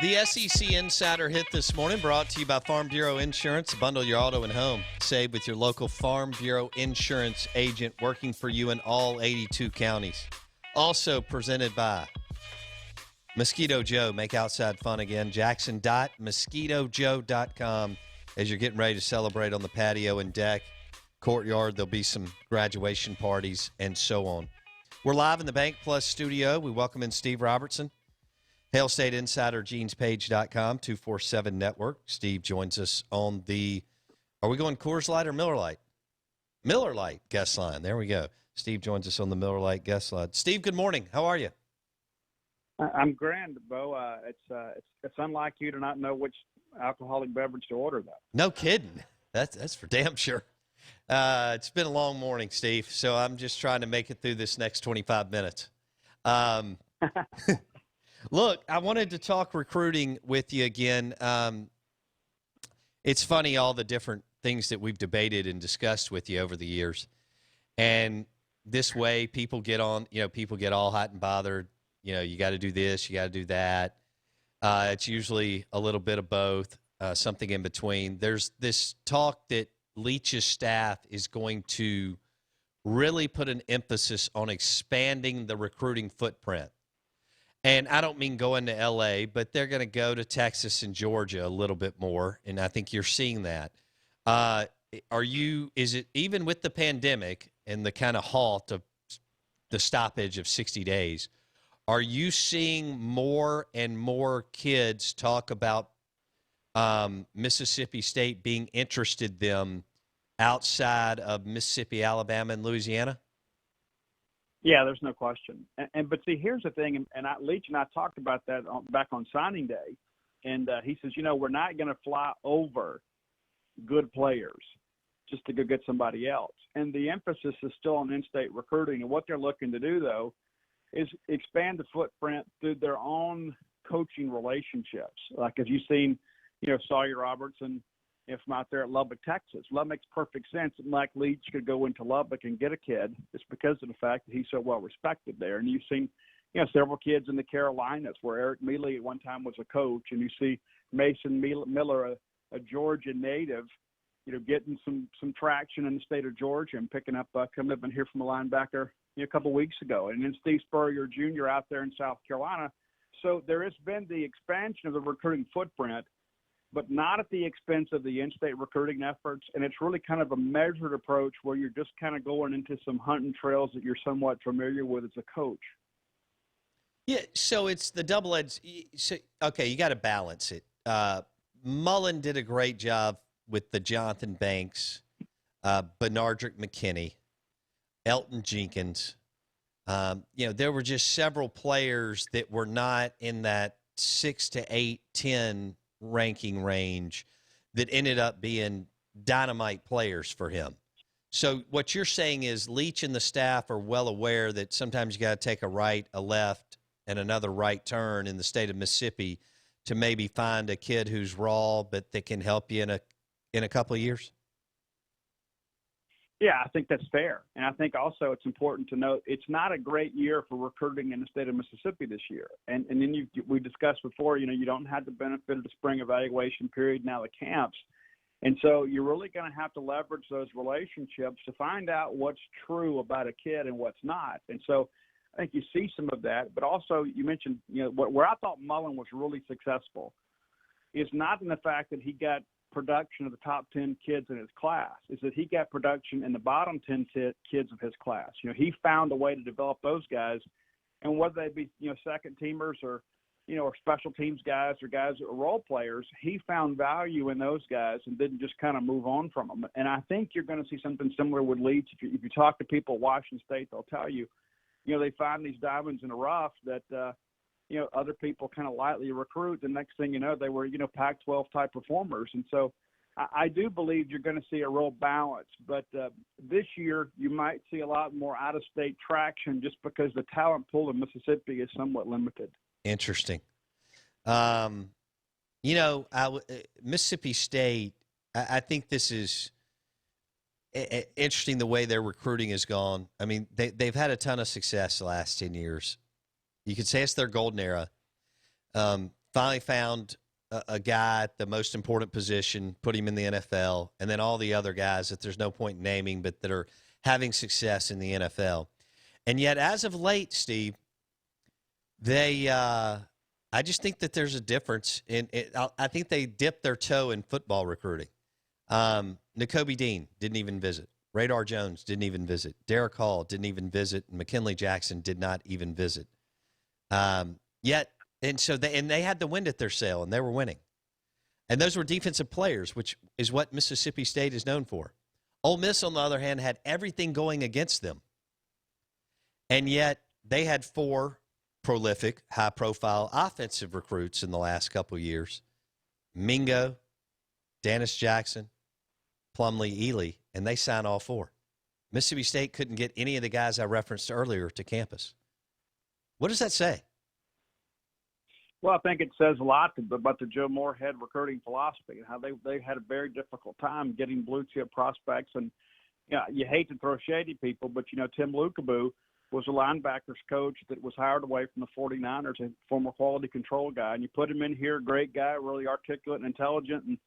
The SEC Insider Hit this morning brought to you by Farm Bureau Insurance. Bundle your auto and home. Save with your local Farm Bureau Insurance agent working for you in all 82 counties. Also presented by Mosquito Joe. Make outside fun again. Jackson.mosquitojoe.com. As you're getting ready to celebrate on the patio and deck, courtyard, there'll be some graduation parties and so on. We're live in the Bank Plus studio. We welcome in Steve Robertson. Hailstate Insider, genespage.com, 247 Network. Steve joins us on the, are we going Coors Light or Miller Lite? Miller Lite guest line. There we go. Steve joins us on the Miller Lite guest line. Steve, good morning. How are you? I'm grand, Bo. It's unlike you to not know which alcoholic beverage to order, though. No kidding. That's for damn sure. It's been a long morning, Steve, so I'm just trying to make it through this next 25 minutes. Look, I wanted to talk recruiting with you again. It's funny, all the different things that we've debated and discussed with you over the years. And this way, people get on, people get all hot and bothered. You got to do this, you got to do that. It's usually a little bit of both, something in between. There's this talk that Leach's staff is going to really put an emphasis on expanding the recruiting footprint. And I don't mean going to L.A., but they're going to go to Texas and Georgia a little bit more, and I think you're seeing that. Is it, even with the pandemic and the kind of halt of the stoppage of 60 days, are you seeing more and more kids talk about Mississippi State being interested in them outside of Mississippi, Alabama, and Louisiana? Yeah, there's no question. But see, here's the thing, Leach and I talked about that back on signing day, and he says, we're not going to fly over good players just to go get somebody else. And the emphasis is still on in-state recruiting. And what they're looking to do, though, is expand the footprint through their own coaching relationships. Like, as you've seen, Sawyer Robertson, from out there at Lubbock, Texas. Well, that makes perfect sense that Mike Leach could go into Lubbock and get a kid. It's because of the fact that he's so well respected there. And you've seen, several kids in the Carolinas where Eric Mealy at one time was a coach, and you see Mason Miller, a Georgia native, getting some traction in the state of Georgia and picking up, coming up and here from a linebacker a couple of weeks ago. And then Steve Spurrier Jr. out there in South Carolina. So there has been the expansion of the recruiting footprint, but not at the expense of the in-state recruiting efforts. And it's really kind of a measured approach where you're just kind of going into some hunting trails that you're somewhat familiar with as a coach. Yeah, so it's the double-edged. Okay, you got to balance it. Mullen did a great job with the Jonathan Banks, Benardrick McKinney, Elton Jenkins. There were just several players that were not in that 6 to 8, 10 ranking range that ended up being dynamite players for him. So what you're saying is Leach and the staff are well aware that sometimes you got to take a right, a left, and another right turn in the state of Mississippi to maybe find a kid who's raw but that can help you in a couple of years? Yeah, I think that's fair. And I think also it's important to note it's not a great year for recruiting in the state of Mississippi this year. And then we discussed before, you don't have the benefit of the spring evaluation period, now the camps. And so you're really going to have to leverage those relationships to find out what's true about a kid and what's not. And so I think you see some of that. But also you mentioned, where I thought Mullen was really successful is not in the fact that he got production of the top 10 kids in his class, is that he got production in the bottom 10 kids of his class. He found a way to develop those guys, and whether they be, second teamers or, or special teams guys or guys that were role players, he found value in those guys and didn't just kind of move on from them. And I think you're going to see something similar with Leach. If you talk to people at Washington State, they'll tell you, they find these diamonds in the rough that, other people kind of lightly recruit. The next thing you know, they were, Pac-12 type performers. And so I do believe you're going to see a real balance. But this year you might see a lot more out-of-state traction just because the talent pool in Mississippi is somewhat limited. Interesting. Mississippi State, I think this is interesting the way their recruiting has gone. I mean, they've had a ton of success the last 10 years. You could say it's their golden era. finally found a guy at the most important position, put him in the NFL, and then all the other guys that there's no point naming, but that are having success in the NFL. And yet, as of late, Steve, I just think that there's a difference in it. I think they dipped their toe in football recruiting. N'Kobe Dean didn't even visit. Radar Jones didn't even visit. Derek Hall didn't even visit. And McKinley Jackson did not even visit. So they had the wind at their sail, and they were winning. And those were defensive players, which is what Mississippi State is known for. Ole Miss, on the other hand, had everything going against them. And yet they had 4 prolific, high-profile offensive recruits in the last couple of years. Mingo, Dennis Jackson, Plumlee, Ely, and they signed all 4. Mississippi State couldn't get any of the guys I referenced earlier to campus. What does that say? Well, I think it says a lot about the Joe Moorhead recruiting philosophy and how they had a very difficult time getting blue-chip prospects. And you hate to throw shady people, but, Tim Lukabu was a linebackers coach that was hired away from the 49ers, a former quality control guy. And you put him in here, great guy, really articulate and intelligent, and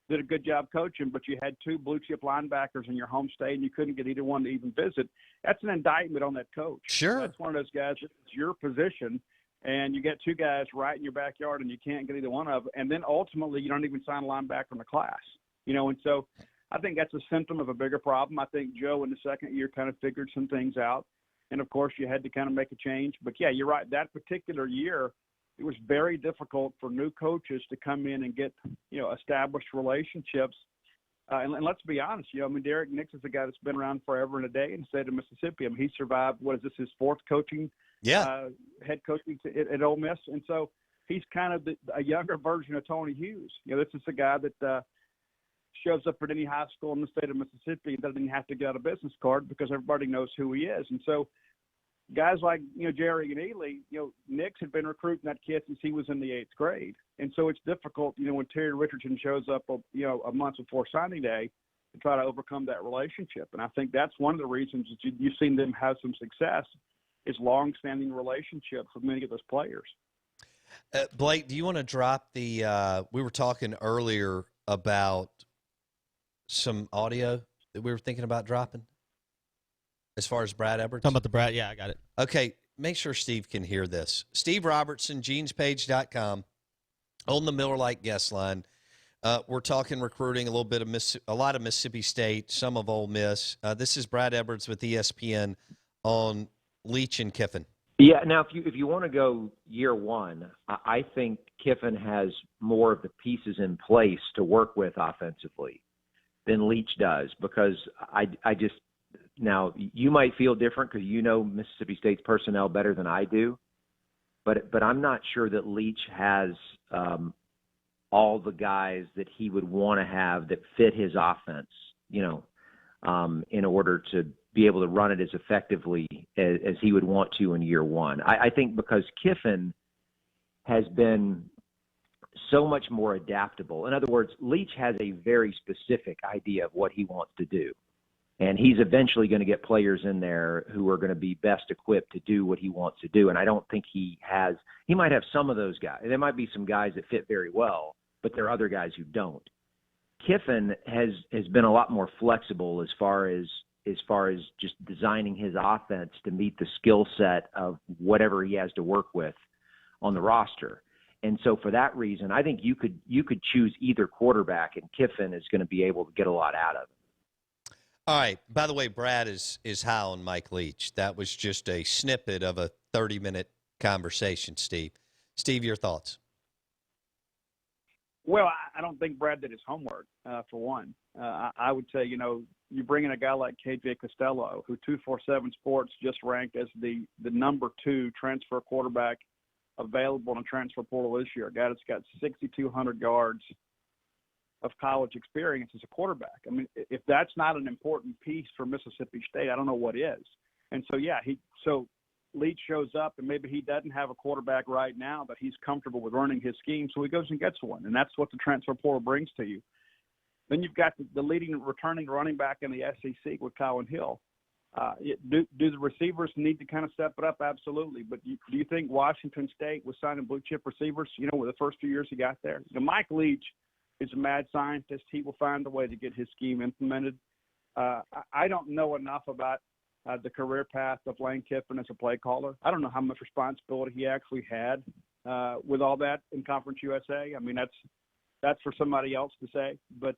did a good job coaching, but you had 2 blue-chip linebackers in your home state, and you couldn't get either one to even visit. That's an indictment on that coach. Sure. That's one of those guys, it's your position, and you get 2 guys right in your backyard, and you can't get either one of them. And then ultimately, you don't even sign a linebacker in the class. And so I think that's a symptom of a bigger problem. I think Joe in the second year kind of figured some things out. And, of course, you had to kind of make a change. But, yeah, you're right. That particular year, it was very difficult for new coaches to come in and get, established relationships. And let's be honest, Derek Nix is a guy that's been around forever and a day in the state of Mississippi. He survived, his 4th coaching, head coaching at Ole Miss. And so he's kind of a younger version of Tony Hughes. This is a guy that shows up at any high school in the state of Mississippi and doesn't have to get out a business card because everybody knows who he is. And so guys like, Jerry and Ely, Nix had been recruiting that kid since he was in the 8th grade. And so it's difficult, when Terry Richardson shows up, a month before signing day to try to overcome that relationship. And I think that's one of the reasons that you've seen them have some success is long-standing relationships with many of those players. Blake, do you want to drop we were talking earlier about some audio that we were thinking about dropping as far as Brad Edwards? Talking about the Brad, yeah, I got it. Okay, make sure Steve can hear this. Steve Robertson, genespage.com, on the Miller Lite guest line. We're talking recruiting, a little bit of a lot of Mississippi State, some of Ole Miss. This is Brad Edwards with ESPN on Leach and Kiffin. Yeah, now if you want to go year one, I think Kiffin has more of the pieces in place to work with offensively than Leach does, because I just now you might feel different because Mississippi State's personnel better than I do, but I'm not sure that Leach has all the guys that he would want to have that fit his offense, in order to be able to run it as effectively as he would want to in year one. I think because Kiffin has been so much more adaptable. In other words, Leach has a very specific idea of what he wants to do. And he's eventually going to get players in there who are going to be best equipped to do what he wants to do. And I don't think he might have some of those guys. There might be some guys that fit very well, but there are other guys who don't. Kiffin has been a lot more flexible as far as just designing his offense to meet the skill set of whatever he has to work with on the roster. And so for that reason, I think you could choose either quarterback, and Kiffin is going to be able to get a lot out of it. All right. By the way, Brad is high on Mike Leach. That was just a snippet of a 30-minute conversation, Steve. Steve, your thoughts? Well, I don't think Brad did his homework, for one. I would say, you bring in a guy like KJ Costello, who 247 Sports just ranked as the number 2 transfer quarterback available in the transfer portal this year, a guy that's got 6,200 yards of college experience as a quarterback. I mean, if that's not an important piece for Mississippi State, I don't know what is. And so, so Leach shows up, and maybe he doesn't have a quarterback right now, but he's comfortable with running his scheme, so he goes and gets one, and that's what the transfer portal brings to you. Then you've got the leading returning running back in the SEC with Colin Hill. Do the receivers need to kind of step it up? Absolutely. But do you think Washington State was signing blue chip receivers, with the first few years he got there? Mike Leach is a mad scientist. He will find a way to get his scheme implemented. I don't know enough about the career path of Lane Kiffin as a play caller. I don't know how much responsibility he actually had with all that in Conference USA. I mean, that's for somebody else to say. But,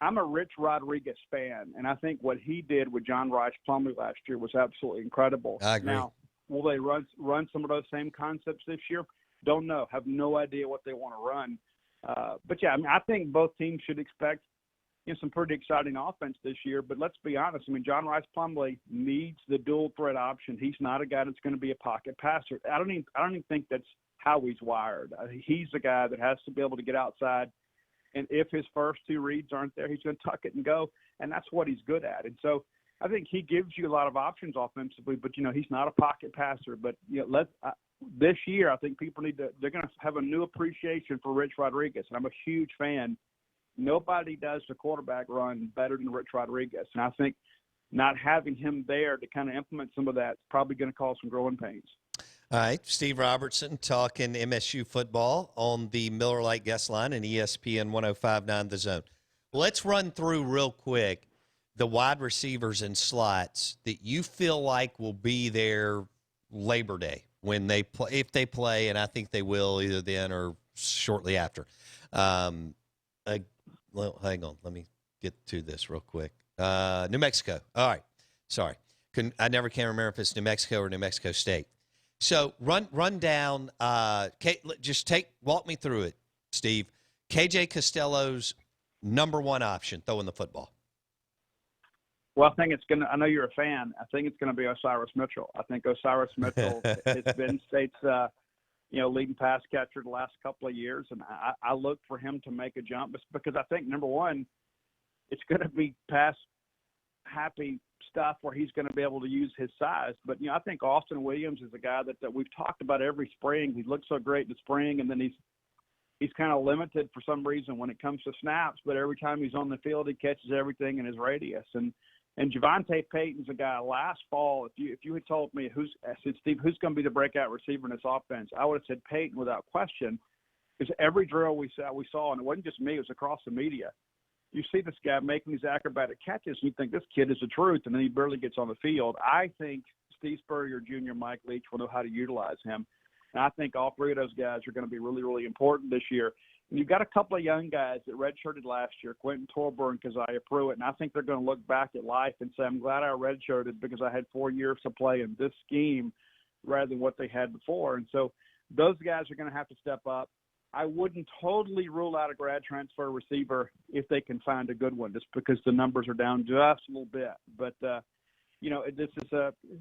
I'm a Rich Rodriguez fan, and I think what he did with John Rice Plumlee last year was absolutely incredible. I agree. Now, will they run some of those same concepts this year? Don't know. Have no idea what they want to run. But, yeah, I think both teams should expect some pretty exciting offense this year. But let's be honest. John Rice Plumlee needs the dual threat option. He's not a guy that's going to be a pocket passer. I don't even think that's how he's wired. He's a guy that has to be able to get outside. And if his first two reads aren't there, he's going to tuck it and go. And that's what he's good at. And so I think he gives you a lot of options offensively, but, he's not a pocket passer. But, this year, I think people they're going to have a new appreciation for Rich Rodriguez. And I'm a huge fan. Nobody does the quarterback run better than Rich Rodriguez. And I think not having him there to kind of implement some of that is probably going to cause some growing pains. All right, Steve Robertson talking MSU football on the Miller Lite guest line and ESPN 105.9 The Zone. Let's run through real quick the wide receivers and slots that you feel like will be there Labor Day when they play, if they play, and I think they will either then or shortly after. Well, hang on, let me get to this real quick. New Mexico. All right, sorry, I never can remember if it's New Mexico or New Mexico State. So run down. Walk me through it, Steve. KJ Costello's number one option throwing the football. Well, I think I know you're a fan. I think it's gonna be Osiris Mitchell. I think Osiris Mitchell has been State's leading pass catcher the last couple of years, and I look for him to make a jump because I think number one, it's gonna be pass happy stuff where he's going to be able to use his size. But, I think Austin Williams is a guy that we've talked about every spring. He looks so great in the spring, and then he's kind of limited for some reason when it comes to snaps. But every time he's on the field, he catches everything in his radius. And Javonte Payton's a guy last fall. If you had told me I said, Steve, who's going to be the breakout receiver in this offense, I would have said Payton without question. Because every drill we saw, and it wasn't just me, it was across the media. You see this guy making these acrobatic catches, and you think this kid is the truth, and then he barely gets on the field. I think Steve Spurrier Jr., Mike Leach will know how to utilize him. And I think all three of those guys are going to be really, really important this year. And you've got a couple of young guys that redshirted last year, Quentin Torber and Keziah Pruitt, and I think they're going to look back at life and say, I'm glad I redshirted because I had 4 years to play in this scheme rather than what they had before. And so those guys are going to have to step up. I wouldn't totally rule out a grad transfer receiver if they can find a good one, just because the numbers are down just a little bit. But, this is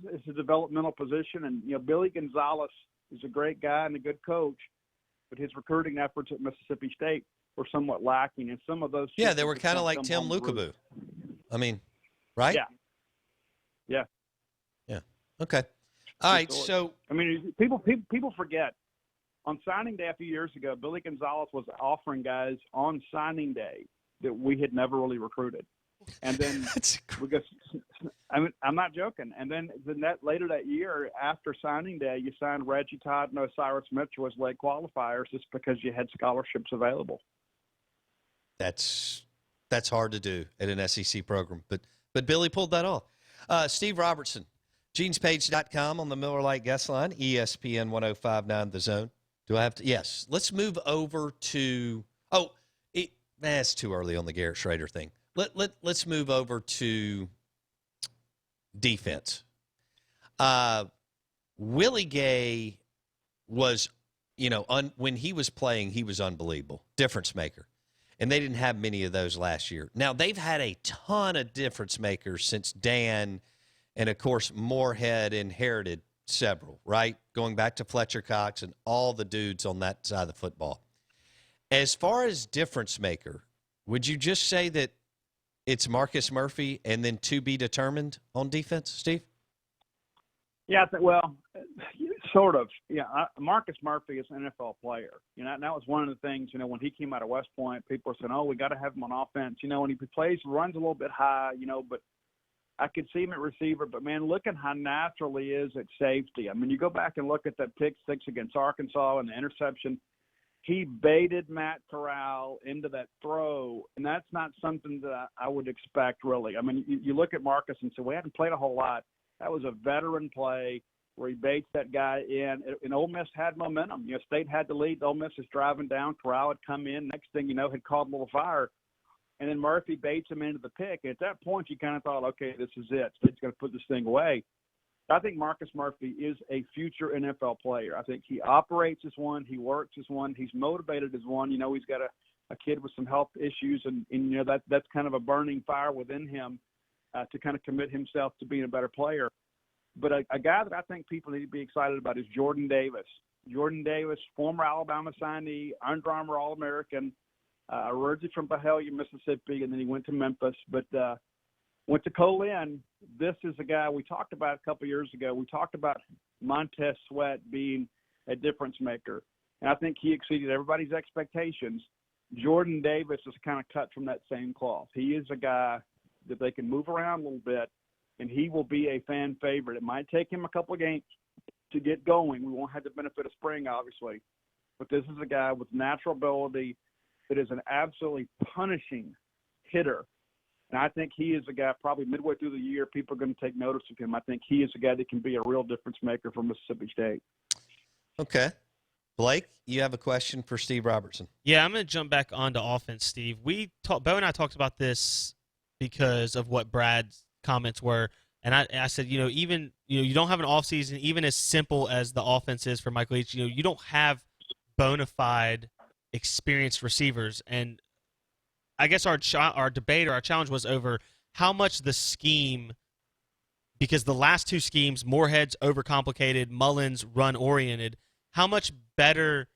it's a developmental position. And, Billy Gonzalez is a great guy and a good coach, but his recruiting efforts at Mississippi State were somewhat lacking. And some of those – yeah, they were kind of like Tim Lukabu. Right? Yeah. Okay. All right, so – people forget. On signing day a few years ago, Billy Gonzalez was offering guys on signing day that we had never really recruited. And then I'm not joking. And then later that year, after signing day, you signed Reggie Todd and Osiris Mitchell as late qualifiers just because you had scholarships available. That's hard to do at an SEC program. But Billy pulled that off. Steve Robertson, genespage.com on the Miller Lite guest line, ESPN 105.9 The Zone. Do I have to? Yes. Let's move over to it's too early on the Garrett Schrader thing. Let's move over to defense. Willie Gay was, when he was playing, he was unbelievable. Difference maker. And they didn't have many of those last year. Now, they've had a ton of difference makers since Dan and, of course, Moorhead inherited several, right? Going back to Fletcher Cox and all the dudes on that side of the football. As far as difference maker, would you just say that it's Marcus Murphy and then to be determined on defense, Steve? Yeah, sort of. Yeah, Marcus Murphy is an NFL player. That was one of the things, when he came out of West Point, people were saying, we got to have him on offense. When he runs a little bit high, but I could see him at receiver, but, man, look at how natural he is at safety. I mean, you go back and look at that pick six against Arkansas and the interception. He baited Matt Corral into that throw, and that's not something that I would expect, really. I mean, you look at Marcus and say, we hadn't played a whole lot. That was a veteran play where he baits that guy in, and Ole Miss had momentum. You know, State had the lead. Ole Miss is driving down. Corral had come in. Next thing you know, had caught a little fire. And then Murphy baits him into the pick. And at that point, you kind of thought, okay, this is it. State's going to put this thing away. I think Marcus Murphy is a future NFL player. I think he operates as one. He works as one. He's motivated as one. You know, he's got a kid with some health issues, and you know, that's kind of a burning fire within him to kind of commit himself to being a better player. But a guy that I think people need to be excited about is Jordan Davis. Jordan Davis, former Alabama signee, Under Armour All-American, originally from Byhalia, Mississippi, and then he went to Memphis. But went to Colin. This is a guy we talked about a couple years ago. We talked about Montez Sweat being a difference maker, and I think he exceeded everybody's expectations. Jordan Davis is kind of cut from that same cloth. He is a guy that they can move around a little bit, and he will be a fan favorite. It might take him a couple of games to get going. We won't have the benefit of spring, obviously, but this is a guy with natural ability that is an absolutely punishing hitter. And I think he is a guy probably midway through the year, people are going to take notice of him. I think he is a guy that can be a real difference maker for Mississippi State. Okay. Blake, you have a question for Steve Robertson. Yeah, I'm going to jump back onto offense, Steve. Bo and I talked about this because of what Brad's comments were. And I said, even, you don't have an offseason, even as simple as the offense is for Mike Leach, you don't have bona fide experienced receivers. And I guess our debate or our challenge was over how much the scheme, because the last two schemes, Moorhead's overcomplicated, Mullins run-oriented, how much better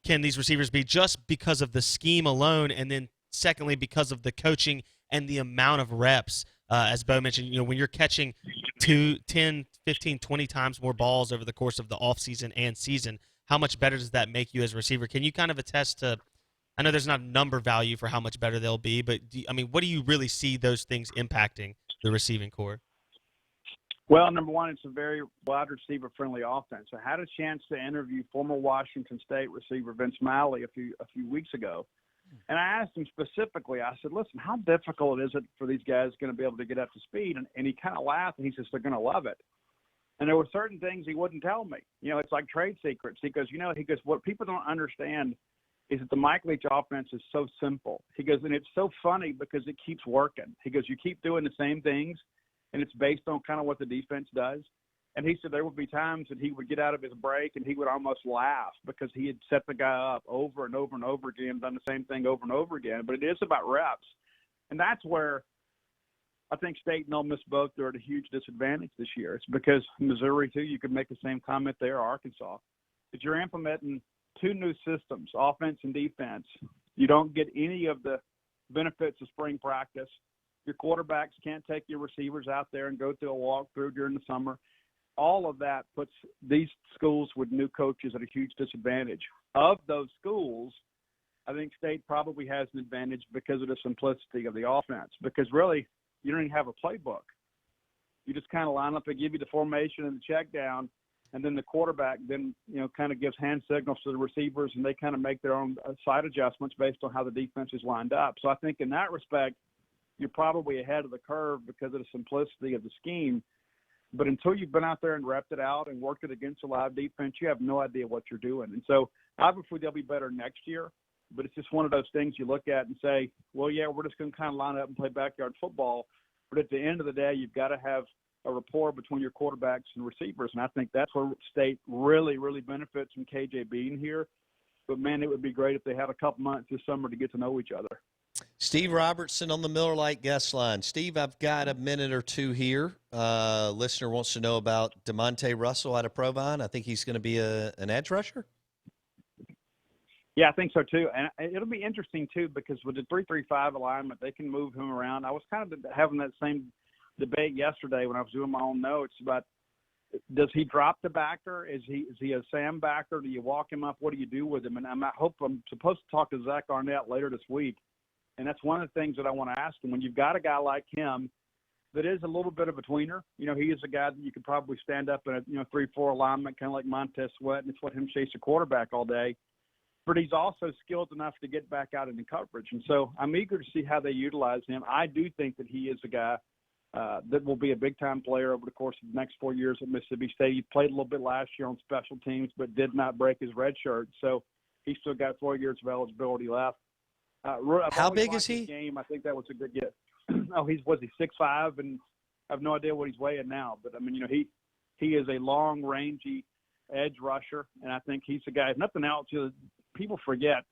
can these receivers be just because of the scheme alone, and then secondly because of the coaching and the amount of reps? As Bo mentioned, when you're catching 10, 15, 20 times more balls over the course of the offseason and season, how much better does that make you as a receiver? Can you kind of attest to, I know there's not a number value for how much better they'll be, but what do you really see those things impacting the receiving core? Well, number one, it's a very wide receiver-friendly offense. I had a chance to interview former Washington State receiver Vince Malley a few weeks ago, and I asked him specifically, I said, listen, how difficult is it for these guys going to be able to get up to speed? And he kind of laughed, and he says, they're going to love it. And there were certain things he wouldn't tell me. It's like trade secrets. He goes, what people don't understand is that the Mike Leach offense is so simple. He goes, and it's so funny because it keeps working. He goes, you keep doing the same things, and it's based on kind of what the defense does. And he said there would be times that he would get out of his break and he would almost laugh because he had set the guy up over and over and over again, done the same thing over and over again. But it is about reps. And that's where I think State and Ole Miss both are at a huge disadvantage this year. It's because Missouri, too, you could make the same comment there, Arkansas, that you're implementing two new systems, offense and defense. You don't get any of the benefits of spring practice. Your quarterbacks can't take your receivers out there and go through a walkthrough during the summer. All of that puts these schools with new coaches at a huge disadvantage. Of those schools, I think State probably has an advantage because of the simplicity of the offense, because really you don't even have a playbook. You just kind of line up and give you the formation and the check down, and then the quarterback then, kind of gives hand signals to the receivers, and they kind of make their own side adjustments based on how the defense is lined up. So I think in that respect, you're probably ahead of the curve because of the simplicity of the scheme. But until you've been out there and repped it out and worked it against a live defense, you have no idea what you're doing. And so obviously they'll be better next year, but it's just one of those things you look at and say, well, yeah, we're just going to kind of line up and play backyard football. But at the end of the day, you've got to have a rapport between your quarterbacks and receivers. And I think that's where State really, really benefits from KJ being here. But, man, it would be great if they had a couple months this summer to get to know each other. Steve Robertson on the Miller Lite guest line. Steve, I've got a minute or two here. Listener wants to know about DeMonte Russell out of Provine. I think he's going to be an edge rusher. Yeah, I think so too. And it'll be interesting too because with the 3-3-5 alignment, they can move him around. I was kind of having that same debate yesterday when I was doing my own notes about, does he drop the backer? Is he a Sam backer? Do you walk him up? What do you do with him? And I'm supposed to talk to Zach Arnett later this week. And that's one of the things that I want to ask him. When you've got a guy like him that is a little bit of a tweener. You know, he is a guy that you could probably stand up in a 3-4 alignment, kind of like Montez Sweat, and it's let him chase a quarterback all day. But he's also skilled enough to get back out into coverage, and so I'm eager to see how they utilize him. I do think that he is a guy that will be a big-time player over the course of the next 4 years at Mississippi State. He played a little bit last year on special teams, but did not break his red shirt, so he's still got 4 years of eligibility left. How big is he? Game. I think that was a good get. Oh, was he 6'5", and I have no idea what he's weighing now. But I mean, he is a long, rangy edge rusher, and I think he's a guy. If nothing else, people forget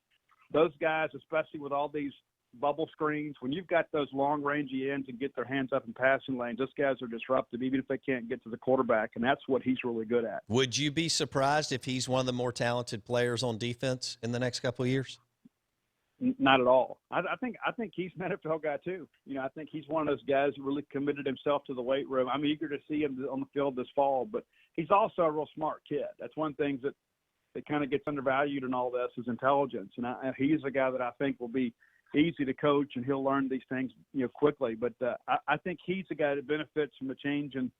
those guys, especially with all these bubble screens. When you've got those long, rangy ends and get their hands up in passing lanes, those guys are disruptive, even if they can't get to the quarterback, and that's what he's really good at. Would you be surprised if he's one of the more talented players on defense in the next couple of years? Not at all. I think he's an NFL guy too. I think he's one of those guys who really committed himself to the weight room. I'm eager to see him on the field this fall, but he's also a real smart kid. That's one thing that kind of gets undervalued in all this is intelligence. And he's a guy that I think will be easy to coach, and he'll learn these things quickly. But I think he's a guy that benefits from the change in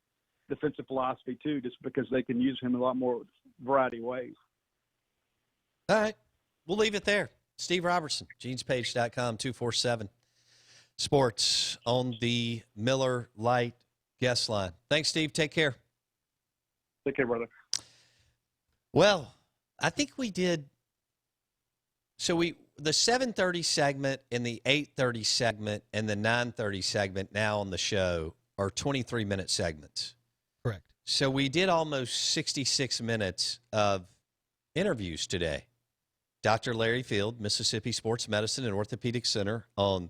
defensive philosophy too, just because they can use him in a lot more variety of ways. All right, we'll leave it there. Steve Robertson, genespage.com, 247 Sports on the Miller Lite guest line. Thanks, Steve. Take care. Take care, brother. Well, I think we did. So the 7:30 segment and the 8:30 segment and the 9:30 segment now on the show are 23-minute segments. Correct. So we did almost 66 minutes of interviews today. Dr. Larry Field, Mississippi Sports Medicine and Orthopedic Center, on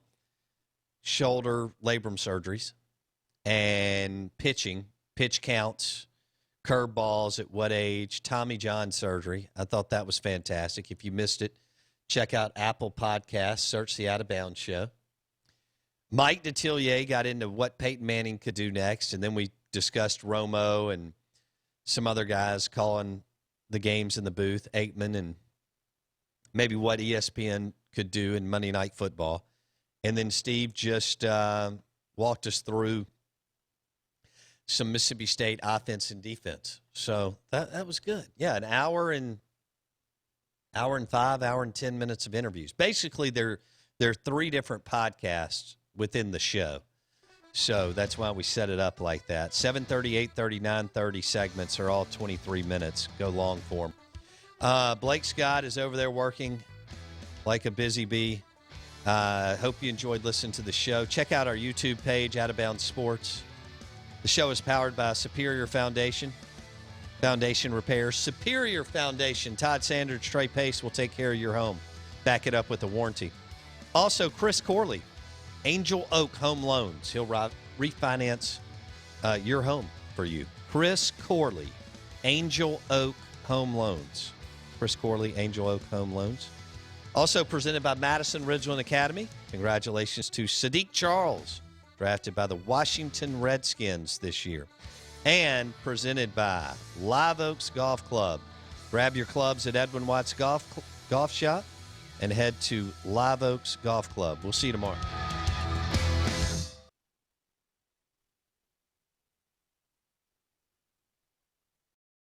shoulder labrum surgeries and pitching, pitch counts, curveballs at what age, Tommy John surgery. I thought that was fantastic. If you missed it, check out Apple Podcasts, search the Out of Bounds Show. Mike Detillier got into what Peyton Manning could do next, and then we discussed Romo and some other guys calling the games in the booth, Aikman, and maybe what ESPN could do in Monday Night Football. And then Steve just walked us through some Mississippi State offense and defense. So that was good. Yeah, an hour and 10 minutes of interviews. Basically, there are 3 different podcasts within the show. So that's why we set it up like that. 7:30, 8:30, 9:30 segments are all 23 minutes. Go long for them. Blake Scott is over there working like a busy bee. Hope you enjoyed listening to the show. Check out our YouTube page, Out of Bounds Sports. The show is powered by Superior Foundation Repairs. Superior Foundation. Todd Sanders, Trey Pace will take care of your home. Back it up with a warranty. Also, Chris Corley, Angel Oak Home Loans. He'll refinance your home for you. Chris Corley, Angel Oak Home Loans. Chris Corley, Angel Oak Home Loans. Also presented by Madison Ridgeland Academy. Congratulations to Sadiq Charles, drafted by the Washington Redskins this year. And presented by Live Oaks Golf Club. Grab your clubs at Edwin Watts Golf Shop and head to Live Oaks Golf Club. We'll see you tomorrow.